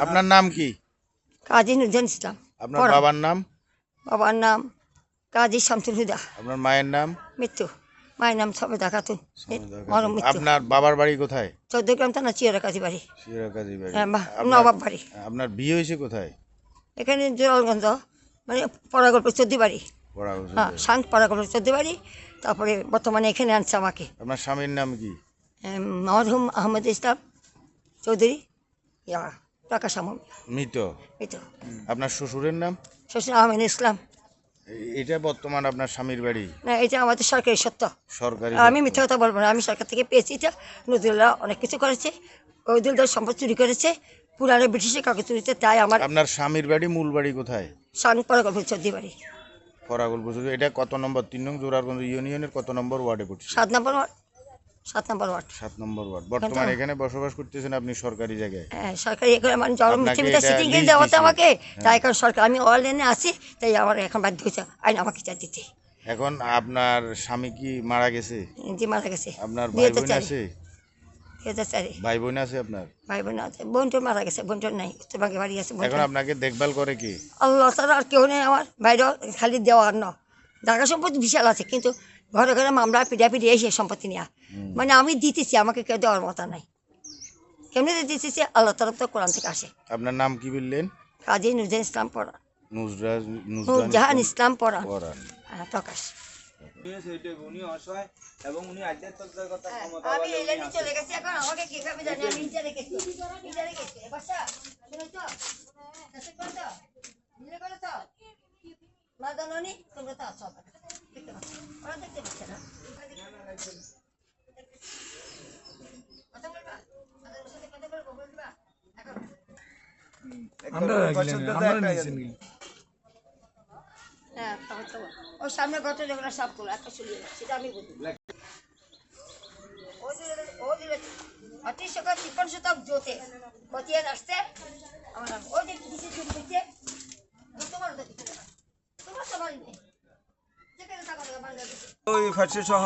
আপনার নাম কি? কাজী নুরজান ইসলাম। আপনার বাবার নাম? বাবার নাম কাজী শামসুল হুদা। আপনার মায়ের নাম? মৃত্যু। মায়ের নাম সবেদা খাতুন। মরম মৃত্যু। আপনার বাবার বাড়ি কোথায়? 14 গ্রাম থানা চিয়ারাকাজি বাড়ি। শিরাকাজি বাড়ি। নবাব বাড়ি। আপনার বিয়ে হয়েছে কোথায়? এখানে জোরালগঞ্জ, মানে পরাগল্প 14 বাড়ি। হ্যাঁ, শান্ত পরাগল্প 14 বাড়ি। তারপরে বর্তমানে এখানে আনছে আমাকে। আপনার স্বামীর নাম কি? মরহুম আহমদ ইসলাম চৌধুরী, প্রকাশ আহমদ। মৃত। মৃত। আপনার শ্বশুরের নাম? শ্বশুর আহমেদ ইসলাম। এটা বর্তমান আপনার স্বামীর বাড়ি? না, এটা আমাদের সরকারি সত্য। সরকারি? আমি মিথ্যা কথা বলবো না, আমি সরকার থেকে পেয়েছি এটা। নজরুল্লাহ অনেক কিছু করেছে, ওইদুলদার সম্পদ চুরি করেছে, পুরানো ব্রিটিশের কাগজ চুরিতে। তাই আমার আপনার স্বামীর বাড়ি মূল বাড়ি কোথায়? শান্ত পরাগল্প 14 বাড়ি। পরাগল্প। এটা কত নম্বর? 3 নং জোরারগঞ্জ ইউনিয়নের কত নম্বর ওয়ার্ডে পড়ছে? 7 নম্বর ওয়ার্ড। 7 নম্বর ওয়ার্ড। 7 নম্বর ওয়ার্ড। বর্তমানে এখানে বসবাস করতেছেন আপনি সরকারি জায়গায়? হ্যাঁ, সরকারি এখানে মানে জল মিথ্যা সিটিং এর দেওয়াতে আমাকে। তাই কারণ সরকার, আমি অনলাইনে আছি, তাই আমার এখন বাধ্য হয়েছে আইন আমাকে চাই দিতে। এখন আপনার স্বামী কি মারা গেছে? জি, মারা গেছে। আপনার ভাই বোন আছে? 2004-এ। ভাই বোন আছে আপনার? ভাই বোন আছে, বোনটোর মারা গেছে, বোনটোর নাই, উত্তরবঙ্গে বাড়ি আছে। এখন আপনাকে দেখভাল করে কি? আল্লাহ তাআলা, আর কেউ নেই আমার। বাইরে খালি দেওয়া আর ন জায়গা সম্পত্তি বিশাল আছে, কিন্তু ঘরে ঘরে মামলা পিটাপিটি এসে সম্পত্তি নেওয়া। মানে আমি দিতেছি, আমাকে কেউ দেওয়ার মতো নাই। কেমনি দিতেছি? আল্লাহ তরফ তো কোরআন থেকে আসে। আপনার নাম কি বললেন? কাজী নুরজান ইসলাম পড়া। নুরজাহান ইসলাম পড়া। পড়া। প্রকাশ। আমি এলানি চলে গেছি, এখন আমাকে কিভাবে জানি? আমি নিচে রেখেছি, নিচে রেখেছি। বাসা শুনো তো, নিলে করে তো মা জানি তোমরা তো আছো, দেখতে পাচ্ছ, ওরা দেখতে পাচ্ছে না। কথা বলবা, তাদের সাথে কথা বলবো, বলবা এখন হ্যাঁ। ওর সামনে গত যেগুলো সব তোলা একটা চলিয়ে যাচ্ছে, সেটা আমি বুঝি। অতি সকাল 53 শতক জোতে গতিয়ে আসছে আমার। ওই যে কিছু চুরি করছে, তোমার তো বাড়ি নেই, যেখানে থাকা বাংলাদেশে ওই ফার্সি সহ